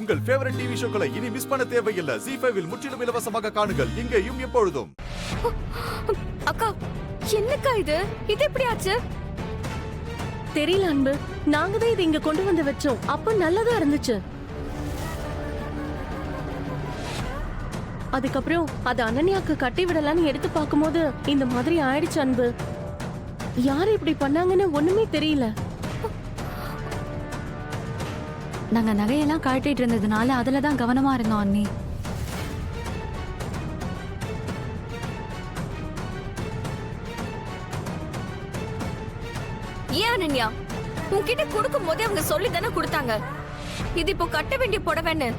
உங்கள் favourite TV ஷோக்களை இனி miss பண்ண தேவையில்லை. ZEE5 இல் முற்றிலும் இலவசமாக காணுங்கள். இங்கேயும் எப்பொழுதும். அக்கா, என்னக்கா இது? இது எப்படி ஆச்சு? தெரியல அன்பு, நாங்க தான் இதை இங்க கொண்டு வந்து வச்சோம். அப்ப நல்லதா இருந்துச்சு. அதுக்கப்புறம் அது அனன்யாக்கு கட்டி விடலான்னு எடுத்து பார்க்கும்போது இந்த மாதிரி ஆயிடுச்சு அன்பு. யாரு இப்படி பண்ணாங்கன்னு ஒண்ணுமே தெரியல. நாங்க நகையெல்லாம் கழட்டிட்டு இருந்ததுனால அதுலதான் கவனமா இருந்தோம் அண்ணி. ஏன் அனன்யா, உன்கிட்ட கொடுக்கும் போதே அவங்க சொல்லி தானே கொடுத்தாங்க இது இப்போ கட்ட வேண்டிய புடவைன்னு.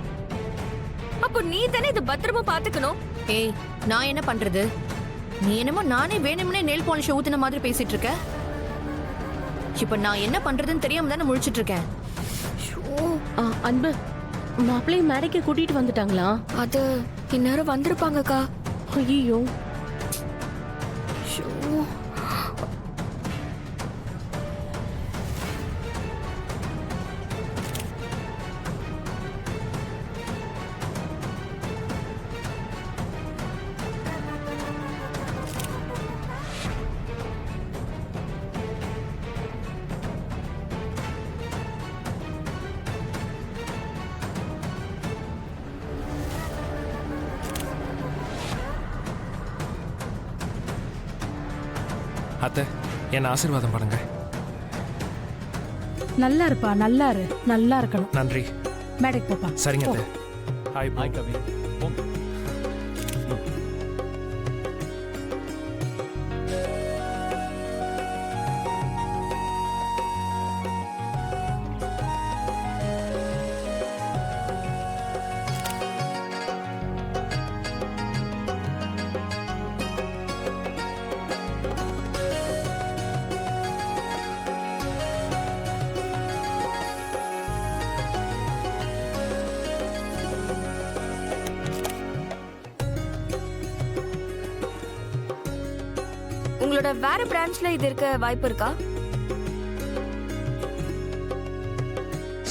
அப்போ நீ தானே இது பத்திரமா பாத்துக்கணும். ஏய், நான் என்ன பண்றது? நீ என்னமோ நானே வேணும்னே நெயில் பாலிஷ் ஊத்துன மாதிரி பேசிட்டு இருக்க. இப்ப நான் என்ன பண்றதுன்னு தெரியாம தானே முழிச்சிட்டு இருக்கேன். அன்பு, மாப்பிள்ளை மேடைக்கு கூட்டிட்டு வந்துட்டாங்களா? அது இந்நேரம் வந்திருப்பாங்கக்கா. ஐயோ, அத்தை, என்ன ஆசீர்வாதம் பண்ணுங்க. நல்லா இருப்பா, நல்லா இரு, நல்லா இருக்கணும். நன்றி. மேடைக்கு போப்பா. சரிங்க அத்தை. ஹாய் கவி. உங்களோட வேற பிரான்ச்ல இது இருக்க வாய்ப்பு இருக்கா?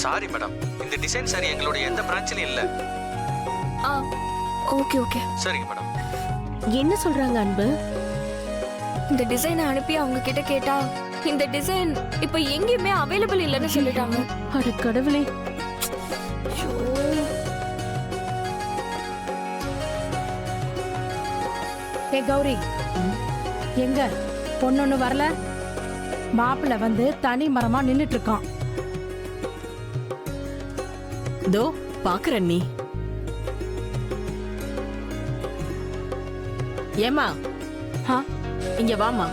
சாரி மேடம், இந்த டிசைன் சாரி எங்களுடைய எந்த பிரான்ச்லயும் இல்ல. Okay okay. சரிங்க மேடம். என்ன சொல்றாங்க அன்பு? இந்த டிசைனை அனுப்பி அவங்க கிட்ட கேட்டா இந்த டிசைன் இப்ப எங்கேயுமே அவைலபிள் இல்லைன்னு சொல்லிட்டாங்க. அட கடவுளே. ஏ கௌரி, எங்க பொண்ணு வரல? மாப்பிள்ள வந்து தனி மரமா நின்னுட்டு இருக்கான். தோ பாக்குறேன். நீ ஏமா இங்க வாமா.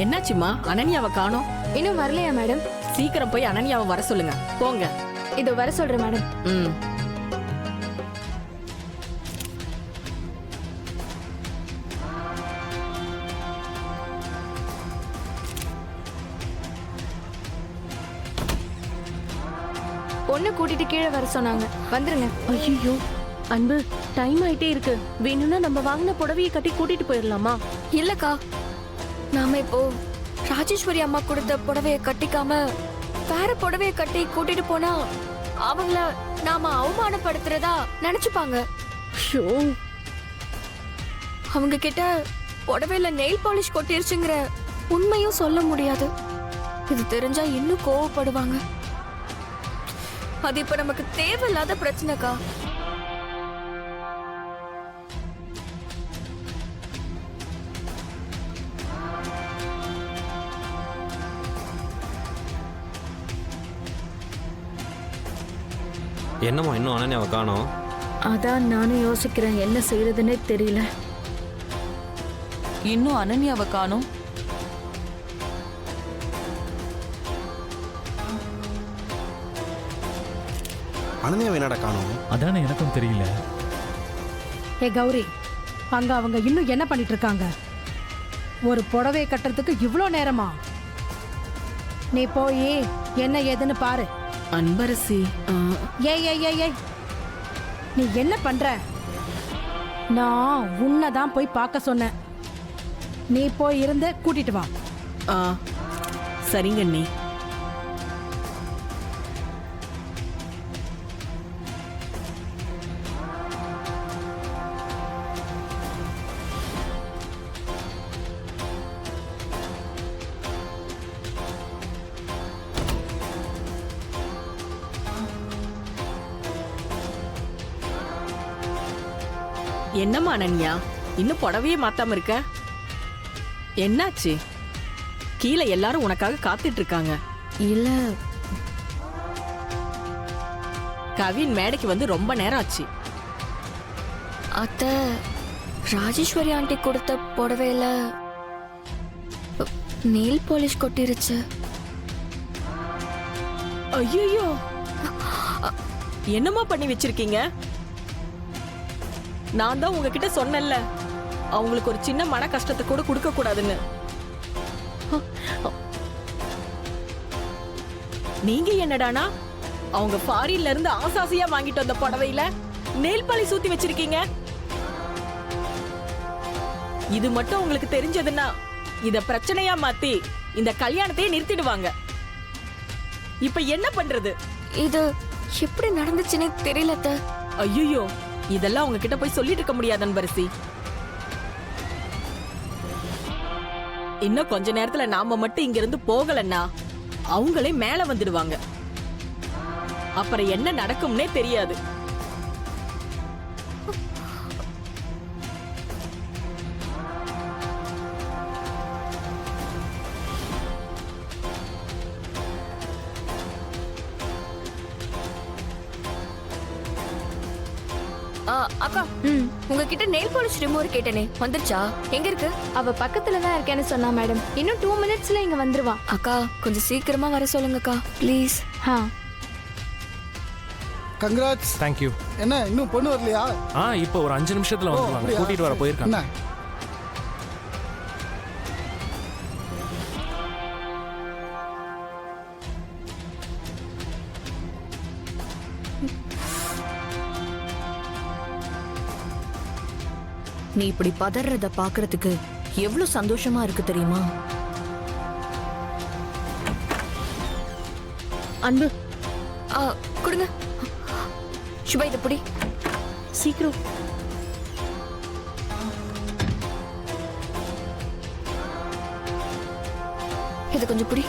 என்னாச்சுமா? அனன்யாவை காணோம். இன்னும் வரலையா மேடம்? சீக்கிரம் போய் அனன்யாவை வர சொல்லுங்க. போங்க. இதோ வர சொல்றேன் மேடம். பொண்ணு கூட்டிட்டு கீழே வர சொன்னாங்க. வந்துருங்க. ஐயோ அன்பு, டைம் ஆயிட்டே இருக்கு. வேணும்னா நம்ம வாங்கின புடவையை கட்டி கூட்டிட்டு போயிடலாமா? இல்லக்கா, நாம இப்போ ராஜேஸ்வரி அம்மா கொடுத்த புடவைய கட்டிக்காம வேற புடவைய கட்டி கூட்டிட்டு போனா அவங்கள நாம அவமானப்படுத்துறதா நினைச்சுப்பாங்க. அவங்க கிட்ட புடவையில நெயில் பாலிஷ் கொட்டிருச்சுங்கிற உண்மையும் சொல்ல முடியாது. இது தெரிஞ்சா இன்னும் கோவப்படுவாங்க. அது இப்ப நமக்கு தேவையில்லாத பிரச்சனைக்கா. என்னம்மா இன்னும் அனன்யாவை காணோம்? அதான் நானும் யோசிக்கிறேன், என்ன செய்யறதுன்னே தெரியல. இன்னும் அனன்யாவை காணோம். அனன்யாவை என்னடா காணோம்? அதானே எனக்கும் தெரியல. ஏ கௌரி, அங்க அவங்க இன்னும் என்ன பண்ணிட்டு இருக்காங்க? ஒரு புடவையை கட்டுறதுக்கு இவ்ளோ நேரமா? நீ போய் என்ன ஏதுன்னு பாரு. அன்பரசி, ஏய் ஏய் ஏய் ஏய், நீ என்ன பண்ற? நான் உன்னதான் போய் பார்க்க சொன்னேன். நீ போய் இருந்து கூட்டிட்டு வா. சரிங்க அண்ணி. என்னம்மா அனன்யா இன்னும் புடவையே மாத்தாம இருக்க? என்னாச்சு? கீழே எல்லாரும் உனக்காக காத்துட்டு இருக்காங்க. இல்ல கவின் மேடைக்கு வந்து ரொம்ப நேரம் ஆச்சு. அத்தை, ராஜேஸ்வரி ஆண்டி கொடுத்த புடவையில நெயில் பாலிஷ் கொட்டிருச்சு. ஐயோ, என்னம்மா பண்ணி வச்சிருக்கீங்க? நான் தான் உங்ககிட்ட சொன்னேன்ல, அவங்களுக்கு ஒரு சின்ன மன கஷ்டத்தை கூட கொடுக்க கூடாதுன்னு. நீங்க என்னடானா அவங்க ஃபாரின்ல இருந்து ஆசாசியா வாங்கிட்டு வந்த புடவையில நெயில் பாலிஷ் ஊத்தி வச்சிருக்கீங்க. இது மட்டும் உங்களுக்கு தெரிஞ்சதுன்னா இத பிரச்சனையா மாத்தி இந்த கல்யாணத்தையே நிறுத்திடுவாங்க. இப்ப என்ன பண்றது? இது எப்படி நடந்துச்சுன்னே தெரியல அத்தை. ஐயோ, இதெல்லாம் உங்ககிட்ட போய் சொல்லிட்டு இருக்க முடியாது அன்பரசி. இன்னும் கொஞ்ச நேரத்துல நாம மட்டும் இங்க இருந்து போகலன்னா அவங்களே மேல வந்துடுவாங்க. அப்புறம் என்ன நடக்கும்னே தெரியாது. அக்கா, உங்ககிட்ட நெயில் பாலிஷ் ரிமூவர் கேட்டனே, வந்துருச்சா? எங்க இருக்கு? அவ பக்கத்துல தான் இருக்கேன்னு சொன்னா மேடம். இன்னும் 2 மினிட்ஸ்ல இங்க வந்துருவா. அக்கா, கொஞ்சம் சீக்கிரமா வர சொல்லுங்கக்கா ப்ளீஸ். கங்க்ராட்ஸ். தேங்க்யூ. என்ன இன்னும் பொண்ணு வரலையா? இப்போ ஒரு 5 நிமிஷத்துல வந்துருவாங்க. அப்படியா? கூட்டிட்டு வர போயிருக்காங்க. என்ன? நீ இப்படி பதறத பாக்குறதுக்கு எவ்வளவு சந்தோஷமா இருக்கு தெரியுமா? அன்பு, கொடுங்க. சுபா, இதை புடி. சீக்கிரம். இதை கொஞ்சம் புடி.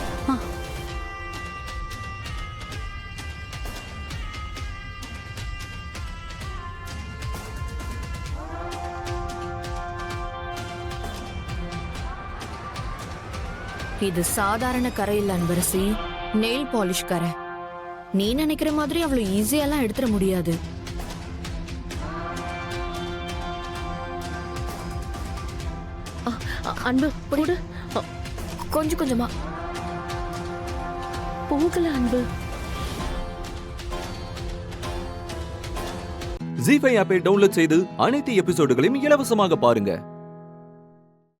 இது சாதாரண கரை இல்ல அன்பரசி, நெயில் பாலிஷ் கரை. நீ நினைக்கிற மாதிரி அவ்வளவு ஈஸியெல்லாம் எடுத்துட முடியாது. அன்பு போடு. கொஞ்சம் கொஞ்சமா போகல அன்பு. ஜீ5 ஆப்பை டவுன்லோட் செய்து அனைத்து எபிசோடுகளையும் இலவசமாக பாருங்க.